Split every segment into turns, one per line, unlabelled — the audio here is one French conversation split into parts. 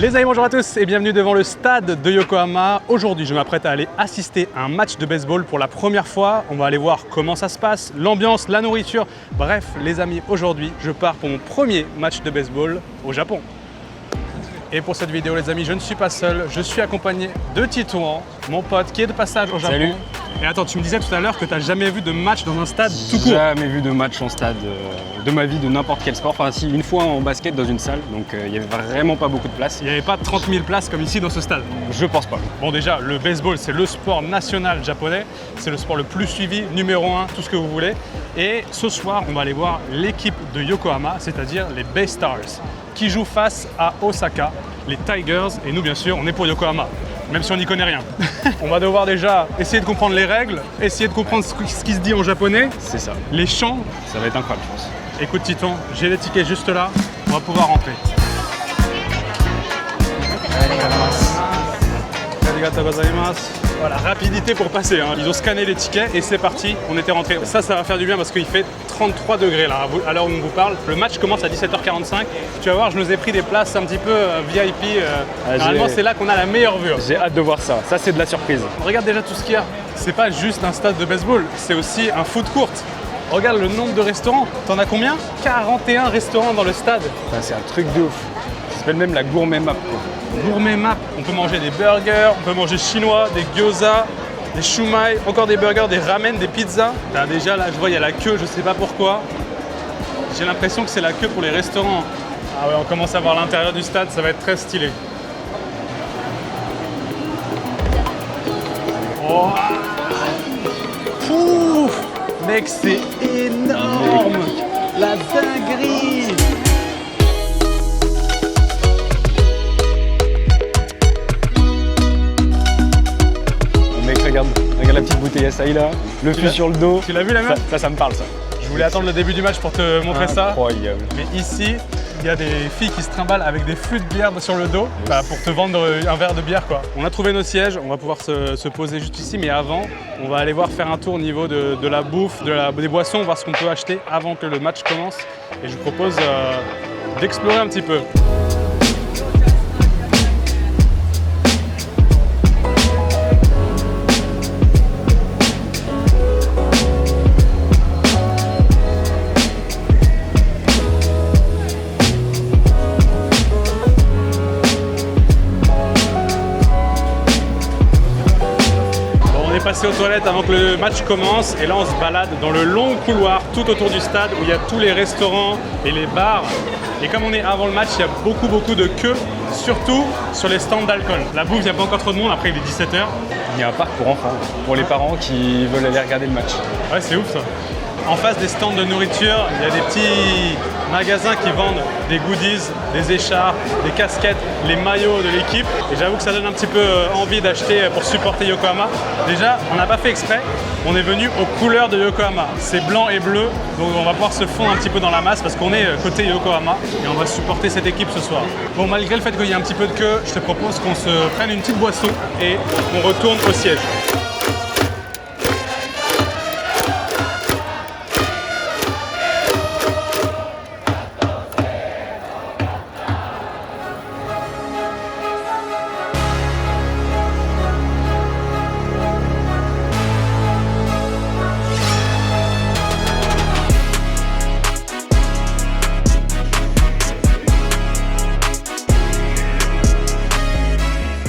Les amis, bonjour à tous et bienvenue devant le stade de Yokohama. Aujourd'hui, je m'apprête à aller assister à un match de baseball pour la première fois. On va aller voir comment ça se passe, l'ambiance, la nourriture. Bref, les amis, aujourd'hui, je pars pour mon premier match de baseball au Japon. Et pour cette vidéo, les amis, je ne suis pas seul. Je suis accompagné de Titouan, mon pote qui est de passage au Japon.
Salut.
Et attends, tu me disais tout à l'heure que tu n'as jamais vu de match dans un stade tout court.
Jamais vu de match en stade de ma vie de n'importe quel sport. Enfin, si, une fois en basket dans une salle, donc il n'y avait vraiment pas beaucoup de place.
Il n'y avait pas 30 000 places comme ici dans ce stade.
Je pense pas.
Bon, déjà, le baseball, c'est le sport national japonais. C'est le sport le plus suivi, numéro 1, tout ce que vous voulez. Et ce soir, on va aller voir l'équipe de Yokohama, c'est-à-dire les Bay Stars, qui jouent face à Osaka, les Tigers. Et nous, bien sûr, on est pour Yokohama, même si on n'y connaît rien. On va devoir déjà essayer de comprendre les règles, essayer de comprendre ce qui se dit en japonais.
C'est ça.
Les chants.
Ça va être incroyable, je pense.
Écoute, Titon, j'ai les tickets juste là. On va pouvoir rentrer. Voilà, rapidité pour passer, hein. Ils ont scanné les tickets et c'est parti, on était rentré. Ça va faire du bien parce qu'il fait 33 degrés là, à l'heure où on vous parle. Le match commence à 17h45. Tu vas voir, je nous ai pris des places un petit peu VIP. Normalement, c'est là qu'on a la meilleure vue.
J'ai hâte de voir ça. Ça, c'est de la surprise.
Regarde déjà tout ce qu'il y a. C'est pas juste un stade de baseball, c'est aussi un foot court. Regarde le nombre de restaurants. T'en as combien? 41 restaurants dans le stade.
Enfin, c'est un truc de ouf. Ça s'appelle même la gourmet map, quoi.
Gourmet map, on peut manger des burgers, on peut manger chinois, des gyoza, des shumai, encore des burgers, des ramen, des pizzas. Là, déjà là je vois il y a la queue, je sais pas pourquoi. J'ai l'impression que c'est la queue pour les restaurants. Ah ouais, on commence à voir l'intérieur du stade, ça va être très stylé. Oh. Pouf, mec, c'est énorme. La dinguerie.
Regarde la petite bouteille SAI là, le fût sur le dos.
Tu l'as vu la meuf?
Ça me parle ça.
Je voulais attendre le début du match pour te montrer ça.
Incroyable.
Mais ici, il y a des filles qui se trimballent avec des fûts de bière sur le dos pour te vendre un verre de bière, quoi. On a trouvé nos sièges, on va pouvoir se poser juste ici, mais avant, on va aller faire un tour au niveau de la bouffe, des boissons, voir ce qu'on peut acheter avant que le match commence. Et je vous propose d'explorer un petit peu. Passer aux toilettes avant que le match commence et là on se balade dans le long couloir tout autour du stade où il y a tous les restaurants et les bars et comme on est avant le match il y a beaucoup de queues, surtout sur les stands d'alcool. La bouffe, il n'y a pas encore trop de monde, après il est 17h.
Il y a un parc pour enfants, pour les parents qui veulent aller regarder le match.
Ouais, c'est ouf ça. En face des stands de nourriture, il y a des petits magasins qui vendent des goodies, des écharpes, des casquettes, les maillots de l'équipe. Et j'avoue que ça donne un petit peu envie d'acheter pour supporter Yokohama. Déjà, on n'a pas fait exprès, on est venu aux couleurs de Yokohama. C'est blanc et bleu, donc on va pouvoir se fondre un petit peu dans la masse parce qu'on est côté Yokohama et on va supporter cette équipe ce soir. Bon, malgré le fait qu'il y ait un petit peu de queue, je te propose qu'on se prenne une petite boisson et on retourne au siège.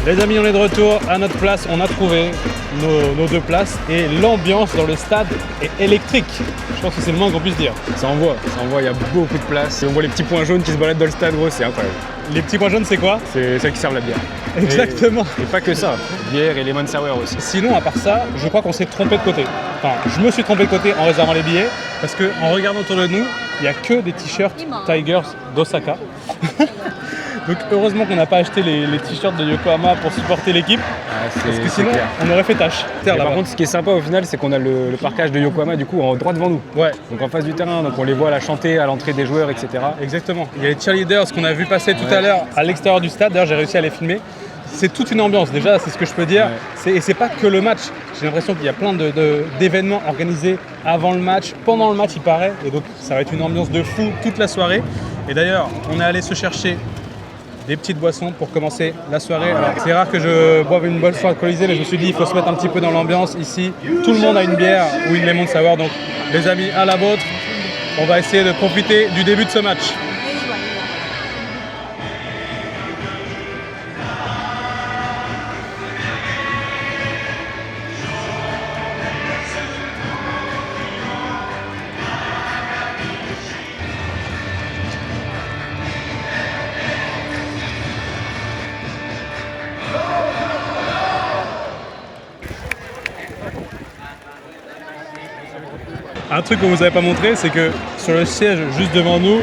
Les amis, on est de retour à notre place, on a trouvé nos deux places et l'ambiance dans le stade est électrique. Je pense que c'est le moins qu'on puisse dire.
Ça envoie, il y a beaucoup de place. Et on voit les petits points jaunes qui se baladent dans le stade, gros, c'est incroyable.
Les petits points jaunes, c'est quoi?
C'est ceux qui servent la bière.
Exactement.
Et pas que ça, bière et lemon sour aussi.
Sinon, à part ça, je crois qu'on s'est trompé de côté. Enfin, je me suis trompé de côté en réservant les billets parce qu'en regardant autour de nous, il n'y a que des t-shirts Tigers d'Osaka. Donc heureusement qu'on n'a pas acheté les t-shirts de Yokohama pour supporter l'équipe, parce que sinon on aurait fait tâche.
Par contre, ce qui est sympa au final, c'est qu'on a le parquage de Yokohama du coup en droit devant nous.
Ouais.
Donc en face du terrain, donc on les voit là chanter à l'entrée des joueurs, etc.
Exactement. Il y a les cheerleaders qu'on a vu passer tout à l'heure à l'extérieur du stade. D'ailleurs, j'ai réussi à les filmer. C'est toute une ambiance, déjà, c'est ce que je peux dire. Ouais. Et c'est pas que le match. J'ai l'impression qu'il y a plein d'événements organisés avant le match, pendant le match, il paraît. Et donc, ça va être une ambiance de fou toute la soirée. Et d'ailleurs, on est allé se chercher des petites boissons pour commencer la soirée. Alors, c'est rare que je boive une boisson alcoolisée, mais je me suis dit il faut se mettre un petit peu dans l'ambiance ici. Tout le monde a une bière ou une lemon sour, donc les amis, à la vôtre. On va essayer de profiter du début de ce match. Un truc qu'on vous avait pas montré, c'est que sur le siège juste devant nous,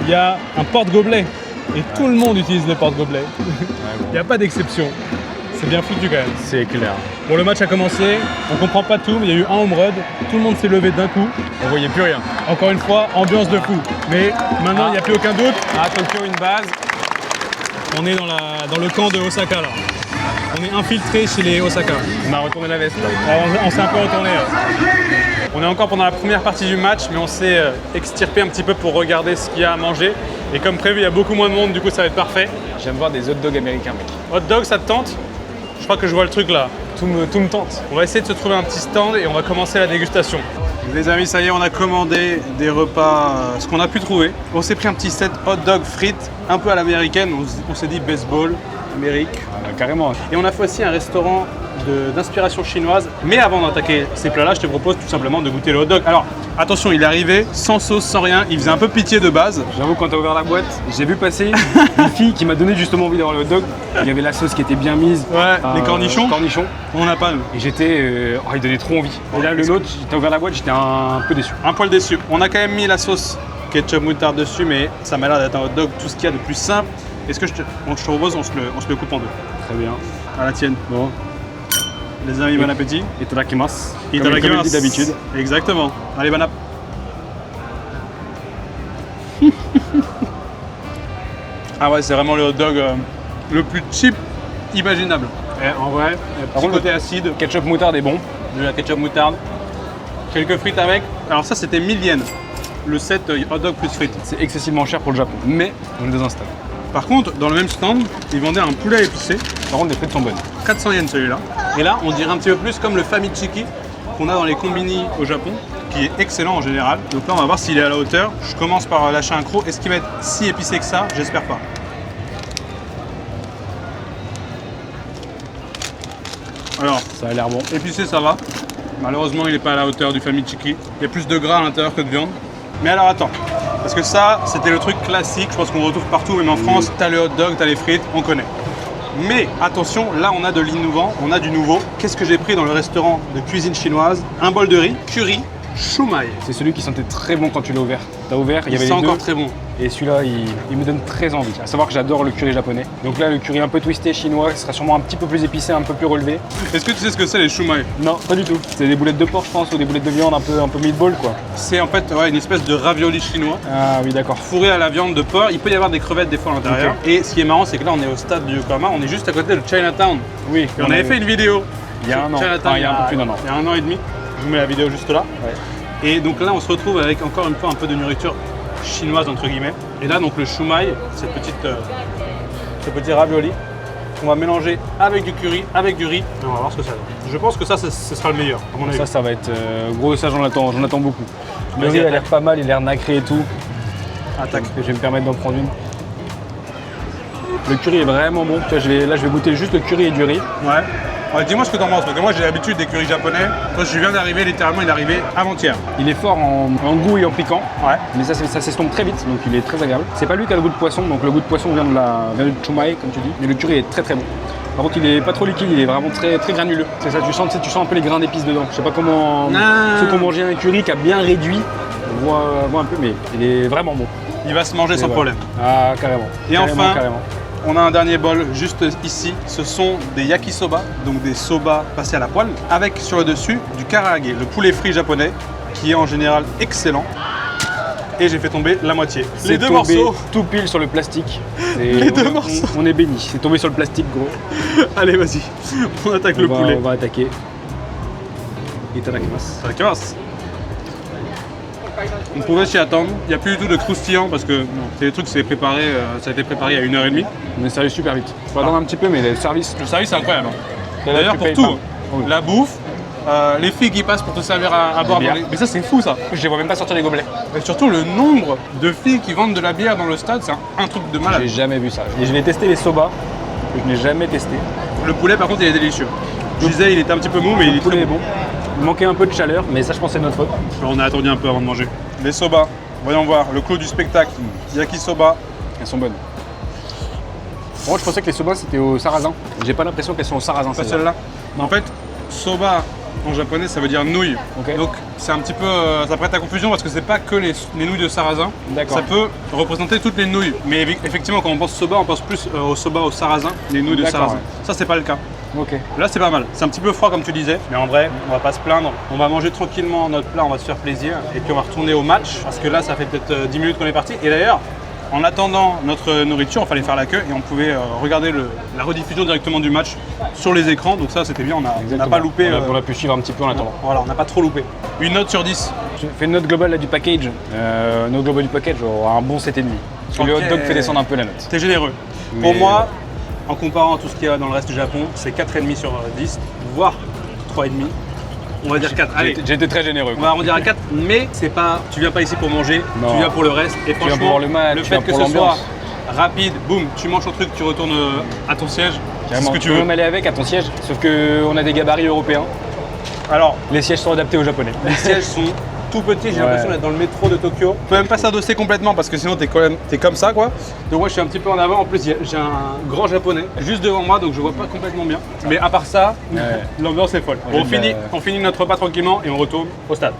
il y a un porte-gobelet. Et tout le monde utilise le porte-gobelet. Il n'y a pas d'exception. C'est bien foutu quand même.
C'est clair.
Bon, le match a commencé, on comprend pas tout, mais il y a eu un home run. Tout le monde s'est levé d'un coup.
On voyait plus rien.
Encore une fois, ambiance de fou. Mais maintenant, il n'y a plus aucun doute.
À Tokyo, une base.
On est dans le camp de Osaka là. On est infiltré chez les Osaka.
On a retourné la veste là.
Alors, on s'est un peu retourné. On est encore pendant la première partie du match, mais on s'est extirpé un petit peu pour regarder ce qu'il y a à manger. Et comme prévu, il y a beaucoup moins de monde, du coup ça va être parfait.
J'aime voir des hot dogs américains, mec.
Hot dog, ça te tente? Je crois que je vois le truc là.
Tout me tente.
On va essayer de se trouver un petit stand et on va commencer la dégustation. Les amis, ça y est, on a commandé des repas, ce qu'on a pu trouver. On s'est pris un petit set hot dog frites, un peu à l'américaine. On s'est dit baseball, Amérique.
Carrément.
Et on a fait aussi un restaurant d'inspiration chinoise. Mais avant d'attaquer ces plats-là, je te propose tout simplement de goûter le hot dog. Alors, attention, il est arrivé sans sauce, sans rien. Il faisait un peu pitié de base.
J'avoue, quand t'as ouvert la boîte, j'ai vu passer une fille qui m'a donné justement envie d'avoir le hot dog. Il y avait la sauce qui était bien mise.
Ouais, les cornichons.
On
n'a pas, nous.
Et j'étais... il donnait trop envie. Et là, le nôtre, t'as ouvert la boîte, j'étais un peu déçu.
Un poil déçu. On a quand même mis la sauce ketchup moutarde dessus, mais ça m'a l'air d'être un hot dog, tout ce qu'il y a de plus simple. Est-ce que je te propose, on se le coupe en deux.
Très bien.
À la tienne.
Bon.
Les amis, bon appétit.
Itadakimasu.
Itadakimasu.
Comme on dit d'habitude.
Exactement. Allez, bon app. Ah ouais, c'est vraiment le hot dog le plus cheap imaginable. Et en vrai,
Par contre,
côté acide,
Ketchup moutarde est bon.
de la ketchup moutarde, quelques frites avec. Alors ça, c'était 1000 yens, le set hot dog plus frites.
C'est excessivement cher pour le Japon. Mais on le désinstalle.
Par contre, dans le même stand, ils vendaient un poulet épicé.
Par contre, les frites sont bonnes.
400 yens celui-là. Et là, on dirait un petit peu plus comme le Famichiki qu'on a dans les combini au Japon, qui est excellent en général. Donc là, on va voir s'il est à la hauteur. Je commence par lâcher un croc. Est-ce qu'il va être si épicé que ça? J'espère pas. Alors,
Ça a l'air bon.
épicé, ça va. Malheureusement, il n'est pas à la hauteur du Famichiki. Il y a plus de gras à l'intérieur que de viande. Mais alors, attends. Parce que ça, c'était le truc classique. Je pense qu'on retrouve partout, même en France. T'as le hot dog, t'as les frites, on connaît. Mais attention, là on a de l'innovant, on a du nouveau. Qu'est-ce que j'ai pris dans le restaurant de cuisine chinoise? Un bol de riz, curry, shumai.
C'est celui qui sentait très bon quand tu l'as ouvert. T'as ouvert, il y avait
C'est
les deux.
encore très bon.
Et celui-là, il me donne très envie. À savoir que j'adore le curry japonais. Donc là, le curry un peu twisté chinois sera sûrement un petit peu plus épicé, un peu plus relevé.
Est-ce que tu sais ce que c'est les shumai?
Non, pas du tout. C'est des boulettes de porc, je pense, ou des boulettes de viande un peu meatball, quoi.
C'est en fait une espèce de ravioli chinois.
Ah oui, d'accord.
Fourré à la viande de porc. Il peut y avoir des crevettes des fois à l'intérieur.
Ok.
Et ce qui est marrant, c'est que là on est au stade du Yokohama, on est juste à côté de Chinatown.
Oui.
Et on avait fait une vidéo.
Il y a un an.
Chinatown,
Enfin, il y a un peu plus d'un an.
Il y a un an et demi. Je vous mets la vidéo juste là.
Ouais.
Et donc là, on se retrouve avec encore une fois un peu de nourriture chinoise entre guillemets. Et là, donc le shumai, ce petit ravioli qu'on va mélanger avec du curry, avec du riz. Et on va voir ce que ça donne. Je pense que ça, ce sera le meilleur, à mon avis.
Ça va être gros, ça j'en attends beaucoup. Le
Vas-y,
riz a
attaque.
l'air pas mal, il a l'air nacré et tout.
Attaque.
Je vais me permettre d'en prendre une. Le curry est vraiment bon. Tu vois, là, je vais goûter juste le curry et du riz.
Ouais. Ouais, dis-moi ce que t'en penses, parce que moi j'ai l'habitude des currys japonais. Toi, je viens d'arriver, littéralement, il est arrivé avant-hier.
Il est fort en goût et en piquant.
Ouais.
Mais ça s'estompe très vite, donc il est très agréable. C'est pas lui qui a le goût de poisson, donc le goût de poisson vient du shumai, comme tu dis. Mais le curry est très très bon. Par contre, il est pas trop liquide, il est vraiment très très granuleux. C'est ça, tu sens un peu les grains d'épices dedans. Je sais pas comment ceux qui ont mangé un curry qui a bien réduit, on voit un peu, mais il est vraiment bon.
Il va se manger sans
voilà.
problème.
Ah, carrément.
Et enfin,
carrément.
On a un dernier bol juste ici. Ce sont des yakisoba, donc des soba passés à la poêle, avec sur le dessus du karaage, le poulet frit japonais, qui est en général excellent. Et j'ai fait tomber la moitié.
C'est
Les deux
tombé
morceaux.
tout pile sur le plastique.
Les deux morceaux.
On est béni. C'est tombé sur le plastique, gros.
Allez, vas-y. On attaque le poulet.
On va attaquer. Itadakimasu.
Ça commence. On pouvait s'y attendre. Il n'y a plus du tout de croustillant parce que c'est des trucs qui préparé, ça a été préparé il y a 1h30.
On est servi super vite. Faut attendre un petit peu, mais le service
c'est incroyable.
D'ailleurs,
Pour tout, la bouffe, les filles qui passent pour te servir à boire. Mais ça, c'est fou ça.
je les vois même pas sortir des gobelets.
Et surtout, le nombre de filles qui vendent de la bière dans le stade, c'est un truc de malade.
J'ai jamais vu ça. Et je vais tester les soba, que je n'ai jamais testé.
Le poulet, par contre, il est délicieux. Je disais, il était un petit peu mou, mais il est très bon.
Il manquait un peu de chaleur, mais ça, je pense que c'est notre faute.
On a attendu un peu avant de manger. Les soba, voyons voir, le clou du spectacle. Yakisoba.
Elles sont bonnes. Moi, je pensais que les soba, c'était au sarrasin. J'ai pas l'impression qu'elles sont au sarrasin.
Pas celle-là. En fait, soba en japonais, ça veut dire nouille.
Okay.
Donc, c'est un petit peu. Ça prête à confusion parce que c'est pas que les nouilles de sarrasin. Ça peut représenter toutes les nouilles. Mais effectivement, quand on pense soba, on pense plus au soba au sarrasin, les nouilles de sarrasin. Ouais. Ça, c'est pas le cas.
Okay.
Là, c'est pas mal. C'est un petit peu froid, comme tu disais. Mais en vrai, on va pas se plaindre. On va manger tranquillement notre plat, on va se faire plaisir. Et puis, on va retourner au match parce que là, ça fait peut-être 10 minutes qu'on est parti. Et d'ailleurs, en attendant notre nourriture, il fallait faire la queue et on pouvait regarder la rediffusion directement du match sur les écrans. Donc ça, c'était bien, on n'a pas loupé.
On a pu suivre un petit peu en attendant.
Voilà, on n'a pas trop loupé. Une note sur 10.
Je fais une note globale là, du package. Note globale du package, un bon 7,5. Parce que le hot dog fait descendre un peu la note.
T'es généreux. Mais... Pour moi, en comparant à tout ce qu'il y a dans le reste du Japon, c'est 4,5 sur 10, voire 3,5. On va dire 4. Allez,
j'ai été très généreux.
On va arrondir à 4, mais c'est pas. Tu viens pas ici pour manger,
non.
Tu viens pour le reste. Et
tu viens pour voir le match,
le fait que ce soit rapide, boum, tu manges ton truc, tu retournes à ton siège. C'est ce que tu veux.
Tu peux même aller avec à ton siège, sauf qu'on a des gabarits européens.
Alors,
les sièges sont adaptés au japonais.
Les sièges sont tout petits, j'ai l'impression d'être dans le métro de Tokyo. Tu peux même pas s'adosser complètement parce que sinon t'es comme ça quoi. Donc moi je suis un petit peu en avant, en plus j'ai un grand japonais juste devant moi donc je vois pas complètement bien. Mais à part ça, l'ambiance est folle. Bon, on finit notre repas tranquillement et on retourne au stade.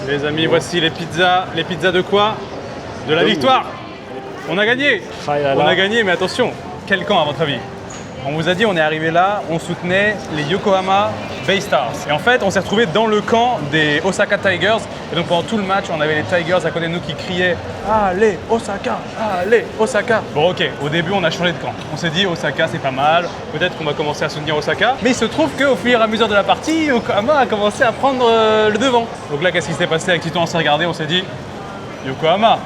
Les amis, voici les pizzas. Les pizzas de quoi? De la victoire. On a gagné. On a gagné, mais attention, quel camp à votre avis? On vous a dit, on est arrivé là, on soutenait les Yokohama Bay Stars. Et en fait, on s'est retrouvé dans le camp des Osaka Tigers. Et donc pendant tout le match, on avait les Tigers à côté de nous qui criaient « Allez, Osaka! Allez, Osaka !» Bon ok, au début, on a changé de camp. On s'est dit « Osaka, c'est pas mal. Peut-être qu'on va commencer à soutenir Osaka. » Mais il se trouve qu'au fur et à mesure de la partie, Yokohama a commencé à prendre le devant. Donc là, qu'est-ce qui s'est passé? Avec Tito, on s'est regardé, on s'est dit « Yokohama !»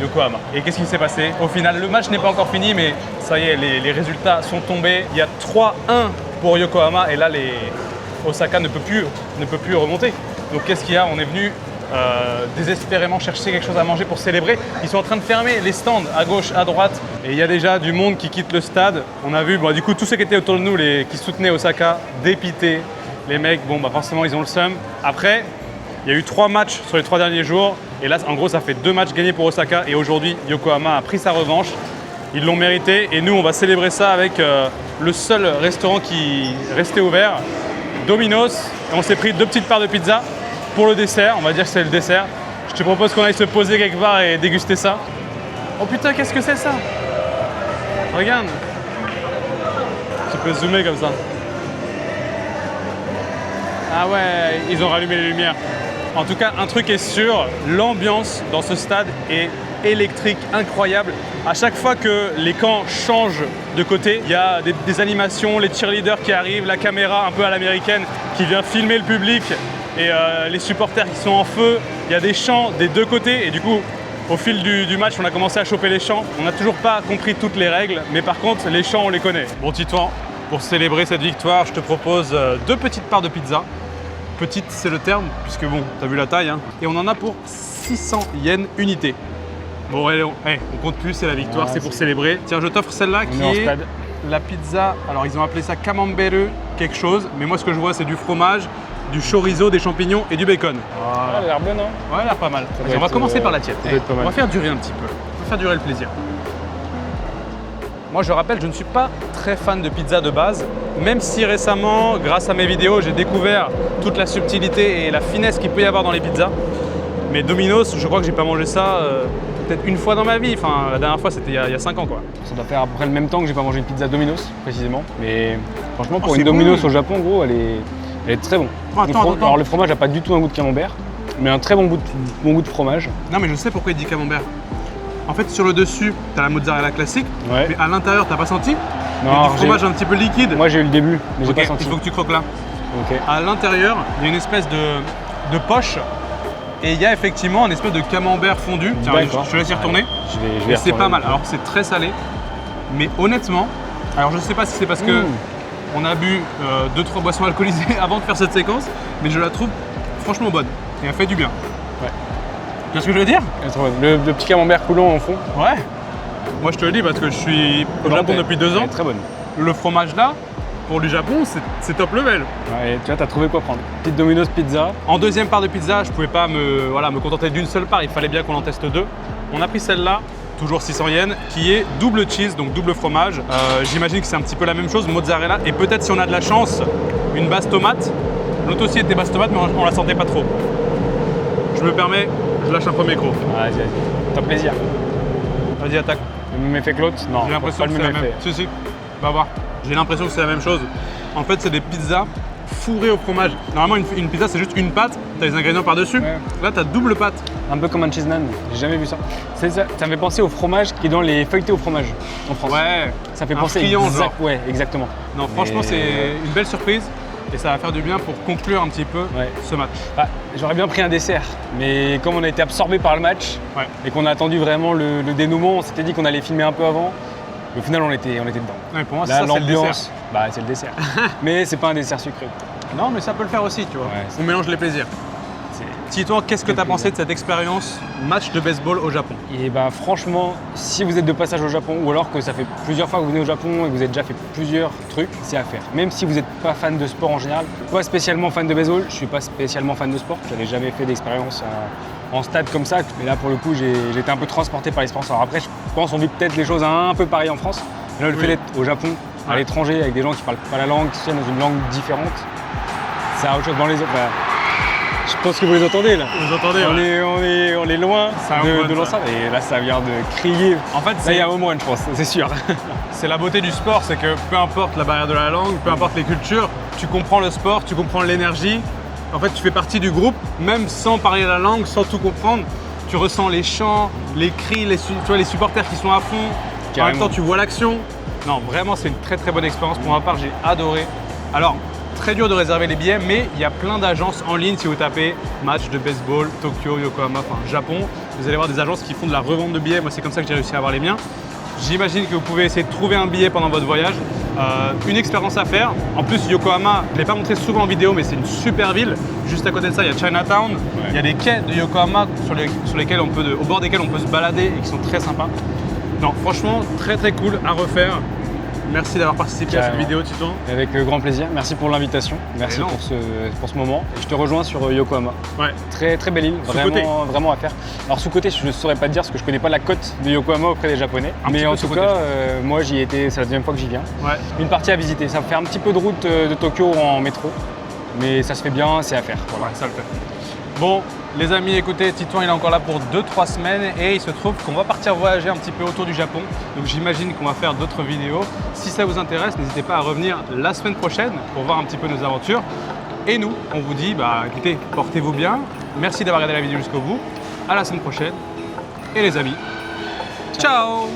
Yokohama. Et qu'est-ce qui s'est passé? Au final, le match n'est pas encore fini, mais ça y est, les résultats sont tombés. Il y a 3-1 pour Yokohama et là, Osaka ne peut plus remonter. Donc qu'est-ce qu'il y a? On est venu désespérément chercher quelque chose à manger pour célébrer. Ils sont en train de fermer les stands à gauche, à droite. Et il y a déjà du monde qui quitte le stade. On a vu, du coup, tous ceux qui étaient autour de nous, qui soutenaient Osaka, dépités. Les mecs, forcément, ils ont le seum. Après, il y a eu 3 matchs sur les 3 derniers jours. Et là, en gros, ça fait 2 matchs gagnés pour Osaka. Et aujourd'hui, Yokohama a pris sa revanche. Ils l'ont mérité. Et nous, on va célébrer ça avec le seul restaurant qui restait ouvert, Domino's. Et on s'est pris 2 petites parts de pizza pour le dessert. On va dire que c'est le dessert. Je te propose qu'on aille se poser quelque part et déguster ça. Oh putain, qu'est-ce que c'est ça? Regarde. Tu peux zoomer comme ça. Ah ouais, ils ont rallumé les lumières. En tout cas, un truc est sûr, l'ambiance dans ce stade est électrique, incroyable. À chaque fois que les camps changent de côté, il y a des animations, les cheerleaders qui arrivent, la caméra un peu à l'américaine qui vient filmer le public et les supporters qui sont en feu. Il y a des chants des deux côtés et du coup, au fil du match, on a commencé à choper les chants. On n'a toujours pas compris toutes les règles, mais par contre, les chants, on les connaît. Bon, Titouan, pour célébrer cette victoire, je te propose 2 petites parts de pizza. Petite, c'est le terme, puisque bon, t'as vu la taille, hein. Et on en a pour 600 yens unité. Bon, allez, on compte plus, c'est la victoire, c'est pour célébrer. Tiens, je t'offre celle-là qui est la pizza. Alors, ils ont appelé ça camembert quelque chose, mais moi, ce que je vois, c'est du fromage, du chorizo, des champignons et du bacon.
Elle a l'air bonne, hein?
Ouais, elle a l'air pas mal. On va commencer par la tienne. On va faire durer un petit peu. On va faire durer le plaisir. Moi, je rappelle, je ne suis pas très fan de pizza de base, même si récemment, grâce à mes vidéos, j'ai découvert toute la subtilité et la finesse qu'il peut y avoir dans les pizzas. Mais Domino's, je crois que j'ai pas mangé ça peut-être une fois dans ma vie. Enfin, la dernière fois, c'était il y a 5 ans, quoi.
Ça doit faire à peu près le même temps que j'ai pas mangé une pizza Domino's, précisément. Mais franchement, pour
Oh,
une
c'est
Domino's
bon.
au Japon, gros, elle est très bon.
Oh, attends.
Alors, le fromage n'a pas du tout un goût de camembert, mais un très bon goût de fromage.
Non, mais je sais pourquoi il dit camembert. En fait, sur le dessus, t'as la mozzarella classique,
Ouais.
mais à l'intérieur, t'as pas senti? Il y a
Non,
du fromage un petit peu liquide.
moi j'ai eu le début, mais j'ai
Ok,
pas senti.
il faut que tu croques là.
Ok.
À l'intérieur, il y a une espèce de poche et il y a effectivement une espèce de camembert fondu. Tiens,
D'accord.
je te laisse y retourner.
Ouais, je vais
Et c'est
retourner.
pas mal. Alors c'est très salé, mais honnêtement, alors je sais pas si c'est parce que on a bu 2-3 boissons alcoolisées avant de faire cette séquence, mais je la trouve franchement bonne et elle fait du bien.
Ouais.
Tu vois ce que je veux dire?
Elle est trop bonne. Le petit camembert coulant en fond.
Ouais. Moi je te le dis parce que je suis au Japon depuis 2
Elle
ans.
est très bonne.
Le fromage là, pour le Japon, c'est top level.
Ouais, et tu vois, t'as trouvé quoi prendre. Petite Domino's pizza.
En deuxième part de pizza, je pouvais pas me contenter d'une seule part, il fallait bien qu'on en teste 2. On a pris celle-là, toujours 600 yens, qui est double cheese, donc double fromage. J'imagine que c'est un petit peu la même chose, mozzarella, et peut-être si on a de la chance, une base tomate. L'autre aussi était base tomate, mais on la sentait pas trop. Je me permets, je lâche un premier croc.
Vas-y. T'as plaisir.
Vas-y, attaque.
Le même effet que l'autre? Non,
J'ai l'impression
pas
que
le
c'est la
même
même.
effet.
Si, va voir. J'ai l'impression que c'est la même chose. En fait, c'est des pizzas fourrées au fromage. Normalement, une pizza, c'est juste une pâte, t'as les ingrédients par-dessus.
Ouais.
Là, t'as double pâte.
Un peu comme un cheese naan, j'ai jamais vu ça. Ça me fait penser au fromage qui est dans les feuilletés au fromage en France.
Ouais.
Ça fait
un
penser
friand, genre.
Ouais, exactement.
Non, franchement,
Mais-
c'est une belle surprise et ça va faire du bien pour conclure un petit peu
Ouais.
ce match.
Ah, j'aurais bien pris un dessert, mais comme on a été absorbé par le match
Ouais.
et qu'on a attendu vraiment le dénouement, on s'était dit qu'on allait filmer un peu avant. Au final, on était dedans.
Non, mais pour moi,
Là,
ça, c'est le dessert.
l'ambiance, bah, c'est le dessert. Mais c'est pas un dessert sucré.
Non, mais ça peut le faire aussi, tu vois.
Ouais,
On mélange les plaisirs. Titouan, qu'est-ce que tu as pensé de cette expérience match de baseball au Japon?
Et bah franchement, si vous êtes de passage au Japon ou alors que ça fait plusieurs fois que vous venez au Japon et que vous avez déjà fait plusieurs trucs, c'est à faire. Même si vous n'êtes pas fan de sport en général, pas spécialement fan de baseball, je suis pas spécialement fan de sport, je n'avais jamais fait d'expérience en stade comme ça, mais là pour le coup j'ai été un peu transporté par l'expérience. Alors après je pense qu'on vit peut-être les choses un peu pareilles en France, mais là le fait d'être au Japon, à
Ouais.
l'étranger, avec des gens qui parlent pas la langue, qui sont dans une langue différente, c'est autre chose dans les autres. Bah, je pense que vous les entendez là.
Vous entendez?
On est loin
Ça
de
envoie,
l'enceinte et là ça vient de crier.
En fait,
Là il y a un moment, je pense, c'est sûr.
c'est la beauté du sport, c'est que peu importe la barrière de la langue, peu importe les cultures, tu comprends le sport, tu comprends l'énergie. En fait, tu fais partie du groupe, même sans parler la langue, sans tout comprendre. Tu ressens les chants, les cris, tu vois, les supporters qui sont à fond. En
Carrément.
même temps, tu vois l'action. Non, vraiment, c'est une très très bonne expérience. Pour ma part, j'ai adoré. Alors, très dur de réserver les billets, mais il y a plein d'agences en ligne. Si vous tapez match de baseball, Tokyo, Yokohama, enfin Japon, vous allez voir des agences qui font de la revente de billets. Moi, c'est comme ça que j'ai réussi à avoir les miens. J'imagine que vous pouvez essayer de trouver un billet pendant votre voyage. Une expérience à faire. En plus, Yokohama, je ne l'ai pas montré souvent en vidéo, mais c'est une super ville. Juste à côté de ça, il y a Chinatown. Il y a des quais de Yokohama sur lesquels au bord desquels on peut se balader et qui sont très sympas. Non, franchement, très très cool à refaire. Merci d'avoir participé à cette
Carrément.
vidéo, Titouan.
Avec grand plaisir. Merci pour l'invitation. Merci
non.
pour ce moment. Et je te rejoins sur Yokohama.
Ouais.
Très très belle île,
Sous-côté.
vraiment à faire. Alors sous-côté, je ne saurais pas te dire parce que je connais pas la côte de Yokohama auprès des Japonais.
Un petit
Mais
peu
en tout
sous-côté,
cas,
je
moi j'y ai été, c'est la deuxième fois que j'y viens.
Ouais.
Une partie à visiter. Ça me fait un petit peu de route de Tokyo en métro, mais ça se fait bien, c'est à faire. Voilà.
Ouais, ça le fait. Bon, les amis, écoutez, Titouan il est encore là pour 2-3 semaines et il se trouve qu'on va partir voyager un petit peu autour du Japon. Donc j'imagine qu'on va faire d'autres vidéos. Si ça vous intéresse, n'hésitez pas à revenir la semaine prochaine pour voir un petit peu nos aventures. Et nous, on vous dit, écoutez, portez-vous bien. Merci d'avoir regardé la vidéo jusqu'au bout. À la semaine prochaine. Et les amis, ciao.